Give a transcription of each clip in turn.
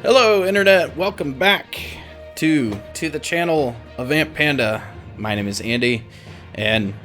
Hello Internet, welcome back to the channel of Ant Panda. My name is Andy, and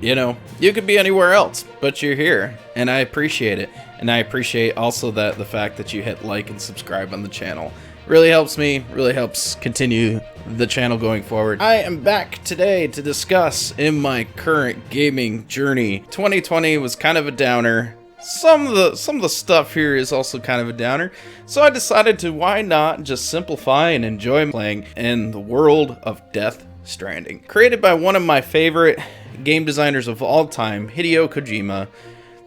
you could be anywhere else, but you're here, and I appreciate it. And I appreciate also that the fact that you hit like and subscribe on the channel. Really helps me, really helps continue the channel going forward. I am back today to discuss in my current gaming journey. 2020 was kind of a downer. Some of the stuff here is also kind of a downer, so I decided to why not just simplify and enjoy playing in the world of Death Stranding. Created by one of my favorite game designers of all time, Hideo Kojima,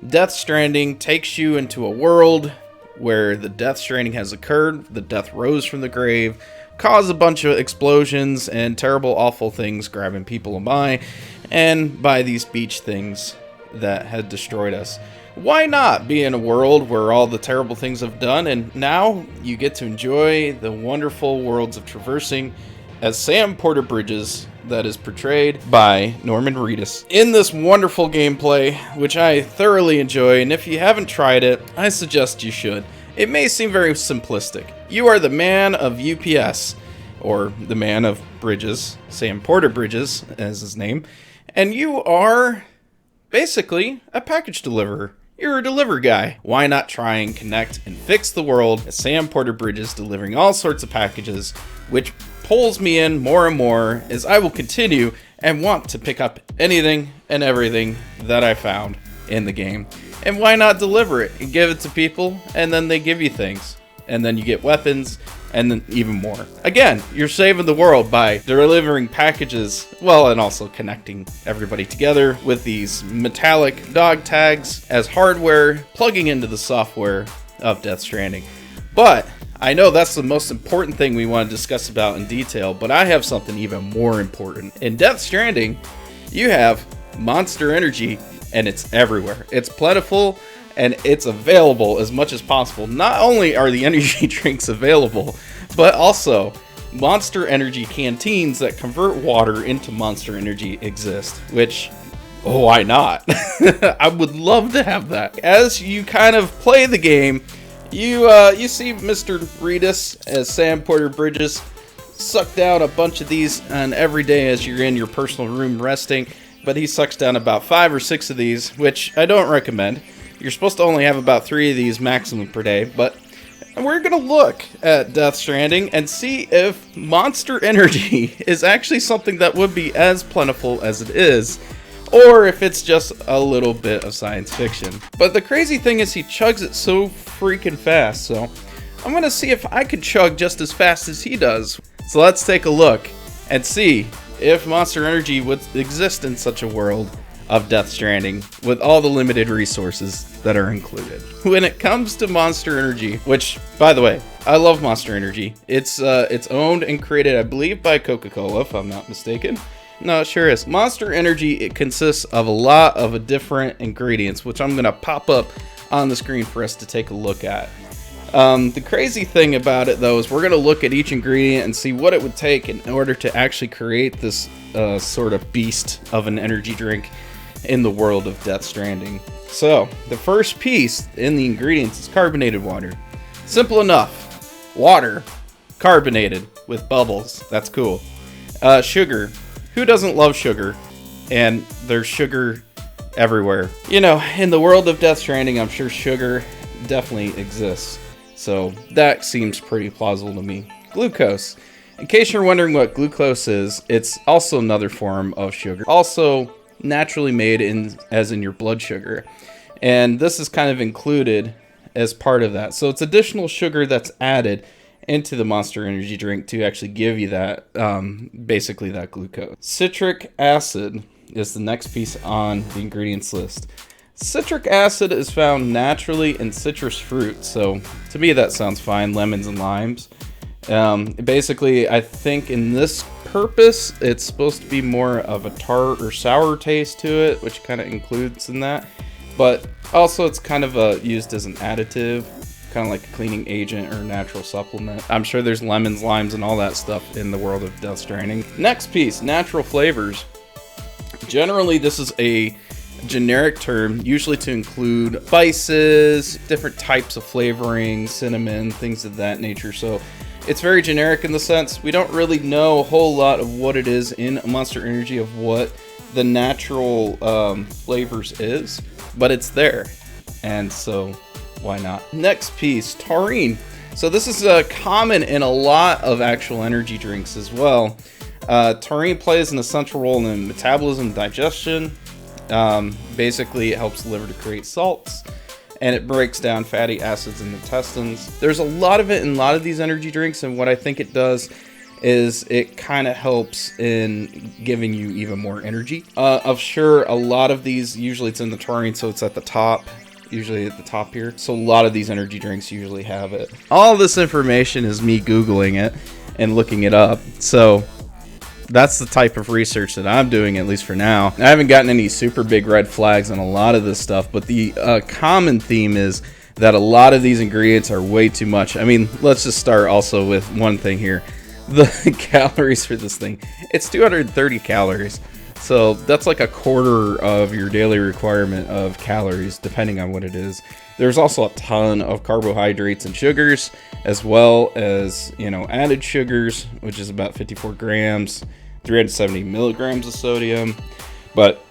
Death Stranding takes you into a world where the Death Stranding has occurred, the death rose from the grave, caused a bunch of explosions and terrible, awful things grabbing people by, and by these beach things that had destroyed us. Why not be in a world where all the terrible things have done, and now you get to enjoy the wonderful worlds of traversing as Sam Porter Bridges, that is portrayed by Norman Reedus. In this wonderful gameplay, which I thoroughly enjoy, and if you haven't tried it, I suggest you should. It may seem very simplistic. You are the man of UPS, or the man of Bridges, Sam Porter Bridges as his name, and you are basically a package deliverer. You're a deliver guy. Why not try and connect and fix the world as Sam Porter Bridges, delivering all sorts of packages, which pulls me in more and more as I will continue and want to pick up anything and everything that I found in the game. And why not deliver it and give it to people, and then they give you things, and then you get weapons, and then even more. Again, you're saving the world by delivering packages, well, and also connecting everybody together with these metallic dog tags as hardware, plugging into the software of Death Stranding. But I know that's the most important thing we want to discuss about in detail, but I have something even more important. In Death Stranding, you have Monster Energy, and it's everywhere. It's plentiful, and it's available as much as possible. Not only are the energy drinks available, but also Monster Energy canteens that convert water into Monster Energy exist, which, why not? I would love to have that. As you kind of play the game, you see Mr. Reedus as Sam Porter Bridges suck down a bunch of these on every day as you're in your personal room resting, but he sucks down about 5 or 6 of these, which I don't recommend. You're supposed to only have about 3 of these maximum per day, but we're going to look at Death Stranding and see if Monster Energy is actually something that would be as plentiful as it is, or if it's just a little bit of science fiction. But the crazy thing is he chugs it so freaking fast, so I'm going to see if I could chug just as fast as he does. So let's take a look and see if Monster Energy would exist in such a world of Death Stranding with all the limited resources that are included. When it comes to Monster Energy, which, by the way, I love Monster Energy. It's owned and created, I believe, by Coca-Cola, if I'm not mistaken. No, it sure is. Monster Energy, it consists of a lot of different ingredients, which I'm going to pop up on the screen for us to take a look at. The crazy thing about it, though, is we're going to look at each ingredient and see what it would take in order to actually create this sort of beast of an energy drink in the world of Death Stranding. So, the first piece in the ingredients is carbonated water. Simple enough. Water, carbonated, with bubbles. That's cool. Sugar. Who doesn't love sugar? And there's sugar everywhere. You know, in the world of Death Stranding, I'm sure sugar definitely exists. So, that seems pretty plausible to me. Glucose. In case you're wondering what glucose is, it's also another form of sugar. Also naturally made as in your blood sugar, and this is kind of included as part of that. So it's additional sugar that's added into the Monster Energy drink to actually give you that basically that glucose. Citric acid is the next piece on the ingredients list. Citric acid is found naturally in citrus fruit, so to me that sounds fine. Lemons and limes. Basically, I think in this purpose, it's supposed to be more of a tart or sour taste to it, which kind of includes in that. But also, it's kind of used as an additive, kind of like a cleaning agent or natural supplement. I'm sure there's lemons, limes, and all that stuff in the world of Death Stranding. Next piece, natural flavors. Generally, this is a generic term, usually to include spices, different types of flavoring, cinnamon, things of that nature. So it's very generic in the sense we don't really know a whole lot of what it is in Monster Energy, of what the natural flavors is, but it's there, and so why not? Next piece, taurine. So this is common in a lot of actual energy drinks as well. Taurine plays an essential role in metabolism and digestion. Basically, it helps the liver to create salts, and it breaks down fatty acids in the intestines. There's a lot of it in a lot of these energy drinks, and what I think it does is it kind of helps in giving you even more energy. I'm sure a lot of these, usually it's in the taurine, so it's at the top, usually at the top here. So a lot of these energy drinks usually have it. All this information is me Googling it and looking it up. So that's the type of research that I'm doing, at least for now. I haven't gotten any super big red flags on a lot of this stuff, but the common theme is that a lot of these ingredients are way too much. I mean, let's just start also with one thing here. The calories for this thing, it's 230 calories. So that's like a quarter of your daily requirement of calories, depending on what it is. There's also a ton of carbohydrates and sugars, as well as, you know, added sugars, which is about 54 grams, 370 milligrams of sodium. But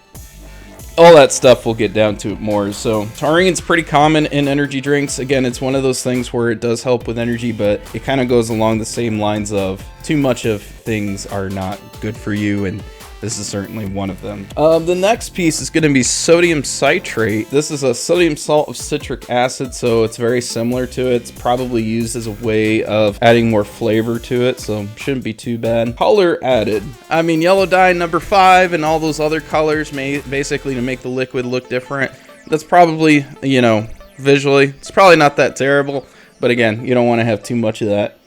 all that stuff we'll get down to it more. So taurine's pretty common in energy drinks. Again, it's one of those things where it does help with energy, but it kind of goes along the same lines of too much of things are not good for you, and this is certainly one of them. The next piece is going to be sodium citrate. This is a sodium salt of citric acid, so it's very similar to it. It's probably used as a way of adding more flavor to it, so shouldn't be too bad. Color added. I mean, yellow dye number 5 and all those other colors basically to make the liquid look different. That's probably, you know, visually, it's probably not that terrible, but again, you don't want to have too much of that.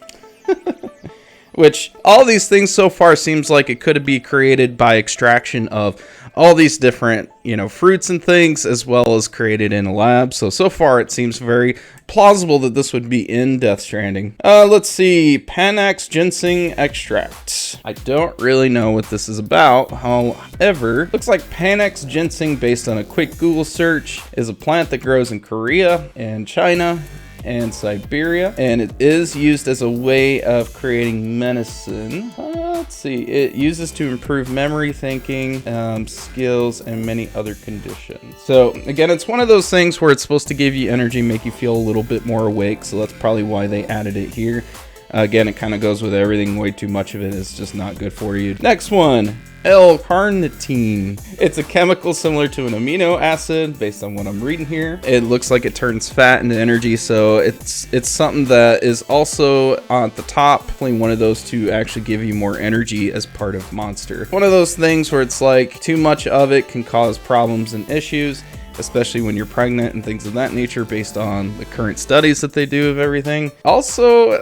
Which, all these things so far seems like it could be created by extraction of all these different, you know, fruits and things, as well as created in a lab. So far it seems very plausible that this would be in Death Stranding. Let's see, Panax ginseng extract. I don't really know what this is about. However, looks like Panax ginseng, based on a quick Google search, is a plant that grows in Korea and China and Siberia, and it is used as a way of creating medicine. Let's see, it uses to improve memory, thinking, skills, and many other conditions. So again, it's one of those things where it's supposed to give you energy, make you feel a little bit more awake, so that's probably why they added it here. Again, it kind of goes with everything. Way too much of it is just not good for you. Next one, L-carnitine. It's a chemical similar to an amino acid, based on what I'm reading here. It looks like it turns fat into energy, so it's something that is also at the top, playing one of those to actually give you more energy as part of Monster. One of those things where it's like too much of it can cause problems and issues, especially when you're pregnant and things of that nature, based on the current studies that they do of everything. Also,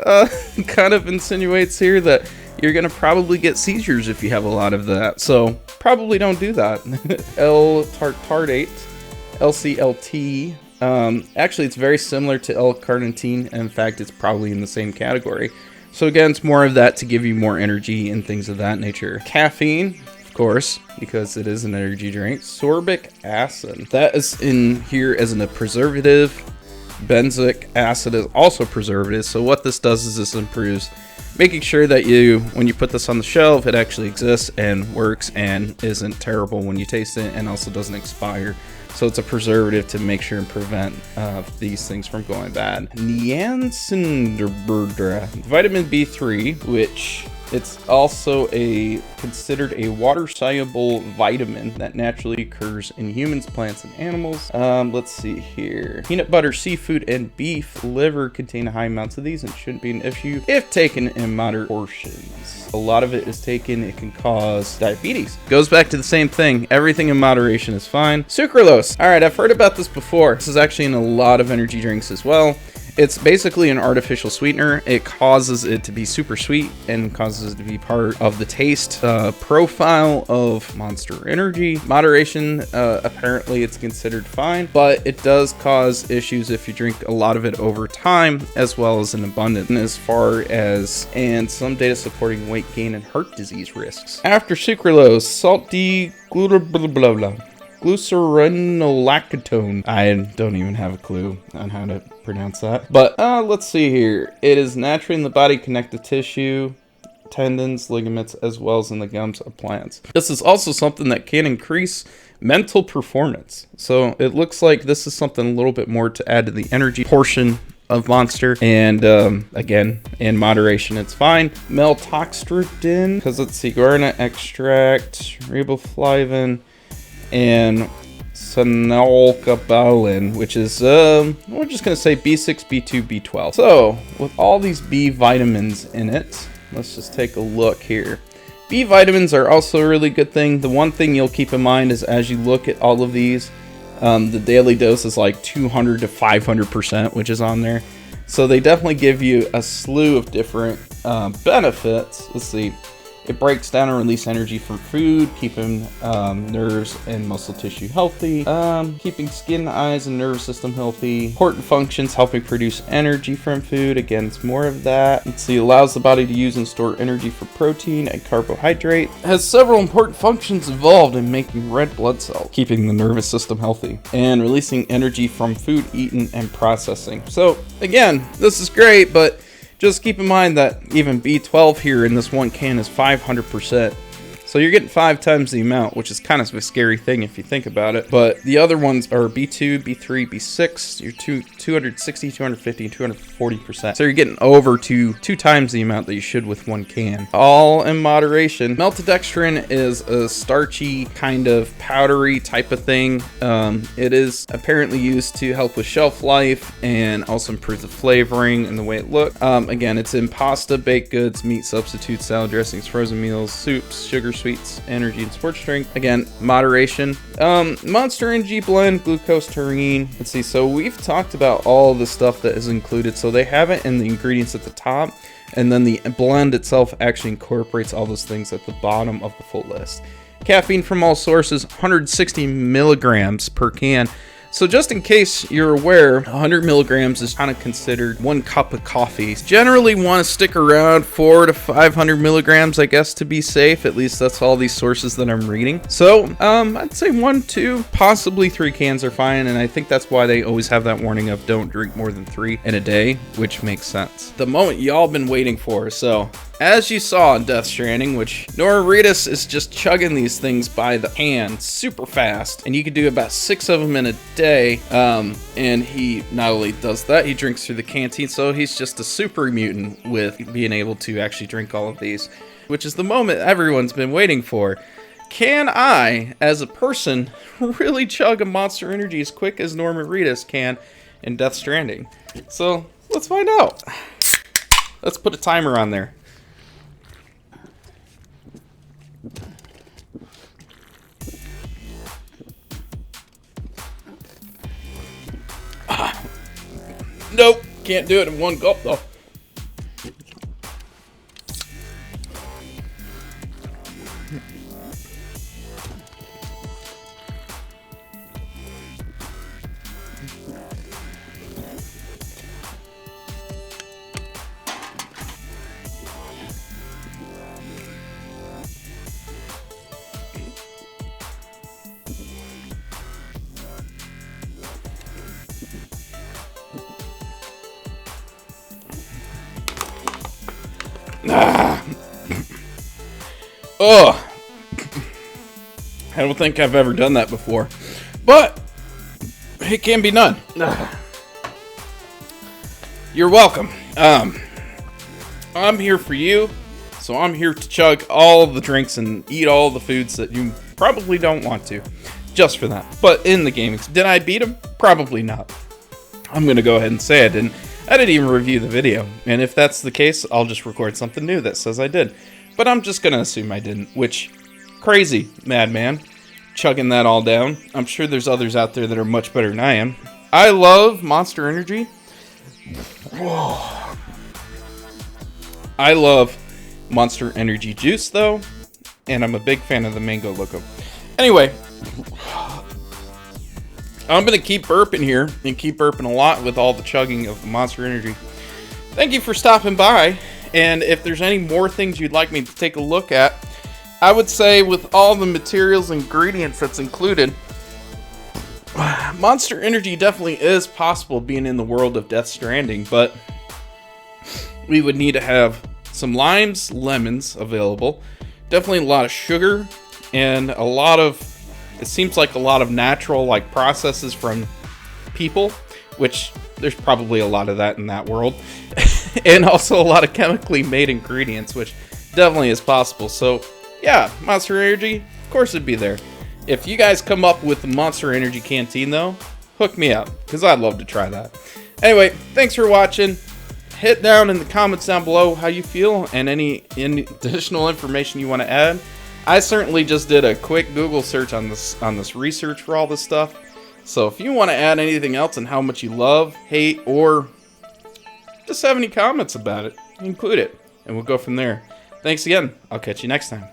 kind of insinuates here that you're gonna probably get seizures if you have a lot of that, so probably don't do that. L-tartrate, LCLT. Actually, it's very similar to L-carnitine. In fact, it's probably in the same category. So again, it's more of that to give you more energy and things of that nature. Caffeine, of course, because it is an energy drink. Sorbic acid. That is in here as a preservative. Benzoic acid is also preservative. So what this does is this improves making sure that when you put this on the shelf, it actually exists and works and isn't terrible when you taste it, and also doesn't expire. So it's a preservative to make sure and prevent these things from going bad. Niacinamide, vitamin B3, which it's also considered a water-soluble vitamin that naturally occurs in humans, plants, and animals. Let's see here. Peanut butter, seafood, and beef liver contain high amounts of these and shouldn't be an issue if taken in moderate portions. A lot of it is taken, it can cause diabetes. Goes back to the same thing. Everything in moderation is fine. Sucralose. All right, I've heard about this before. This is actually in a lot of energy drinks as well. It's basically an artificial sweetener. It causes it to be super sweet and causes it to be part of the taste profile of Monster Energy. Moderation, apparently it's considered fine, but it does cause issues if you drink a lot of it over time, as well as in abundance, as far as, and some data supporting weight gain and heart disease risks. After sucralose, salt D, blah, blah, blah, blah. glycerinolactone. I don't even have a clue on how to pronounce that. But let's see here. It is naturally in the body connective tissue, tendons, ligaments, as well as in the gums of plants. This is also something that can increase mental performance. So it looks like this is something a little bit more to add to the energy portion of Monster. And again, in moderation, it's fine. Meltoxidrin, because let's see, guarana extract, riboflavin, and phenolcobalin, which is, we're just going to say B6, B2, B12. So with all these B vitamins in it, let's just take a look here. B vitamins are also a really good thing. The one thing you'll keep in mind is as you look at all of these, the daily dose is like 200 to 500%, which is on there. So they definitely give you a slew of different benefits. Let's see. It breaks down and release energy from food, keeping nerves and muscle tissue healthy, keeping skin, eyes, and nervous system healthy. Important functions, helping produce energy from food. Again, it's more of that. Let's see, allows the body to use and store energy for protein and carbohydrate. Has several important functions involved in making red blood cells, keeping the nervous system healthy, and releasing energy from food eaten and processing. So again, this is great, but just keep in mind that even B12 here in this one can is 500%. So you're getting 5 times the amount, which is kind of a scary thing if you think about it. But the other ones are B2, B3, B6. You're 260, 250, and 240%. So you're getting over two times the amount that you should with one can. All in moderation. Maltodextrin is a starchy, kind of powdery type of thing. It is apparently used to help with shelf life and also improve the flavoring and the way it looks. Again, it's in pasta, baked goods, meat substitutes, salad dressings, frozen meals, soups, sugar, sweets, energy, and sports drink. Again, moderation. Monster Energy blend, glucose, taurine. Let's see. So we've talked about all the stuff that is included. So they have it in the ingredients at the top, and then the blend itself actually incorporates all those things at the bottom of the full list. Caffeine from all sources, 160 milligrams per can. So just in case you're aware, 100 milligrams is kind of considered 1 cup of coffee. Generally want to stick around 400 to 500 milligrams, I guess, to be safe. At least that's all these sources that I'm reading. So I'd say 1, 2, possibly 3 cans are fine. And I think that's why they always have that warning of don't drink more than 3 in a day, which makes sense. The moment y'all been waiting for. So as you saw in Death Stranding, which Norman Reedus is just chugging these things by the can super fast, and you could do about 6 of them in a day, and he not only does that, he drinks through the canteen, so he's just a super mutant with being able to actually drink all of these, which is the moment everyone's been waiting for. Can I, as a person, really chug a Monster Energy as quick as Norman Reedus can in Death Stranding? So let's find out. Let's put a timer on there. Nope, can't do it in one gulp though. Ugh. I don't think I've ever done that before, but it can be done. You're welcome. I'm here for you, so I'm here to chug all the drinks and eat all the foods that you probably don't want to, just for that. But in the game, did I beat him? Probably not. I'm gonna go ahead and say I didn't. I didn't even review the video, and if that's the case, I'll just record something new that says I did. But I'm just gonna assume I didn't, which, crazy, madman, chugging that all down. I'm sure there's others out there that are much better than I am. I love Monster Energy. I love Monster Energy juice, though, and I'm a big fan of the Mango Loco. Anyway, I'm gonna keep burping here, and keep burping a lot with all the chugging of the Monster Energy. Thank you for stopping by. And if there's any more things you'd like me to take a look at, I would say with all the materials and ingredients that's included, Monster Energy definitely is possible being in the world of Death Stranding, but we would need to have some limes, lemons available, definitely a lot of sugar, and a lot of, it seems like a lot of natural like processes from people, which there's probably a lot of that in that world, and also a lot of chemically made ingredients, which definitely is possible. So yeah, Monster Energy, of course it'd be there. If you guys come up with the Monster Energy Canteen though, hook me up, because I'd love to try that. Anyway, thanks for watching. Hit down in the comments down below how you feel and any additional information you want to add. I certainly just did a quick Google search on this research for all this stuff. So if you want to add anything else and how much you love, hate, or just have any comments about it, include it, and we'll go from there. Thanks again. I'll catch you next time.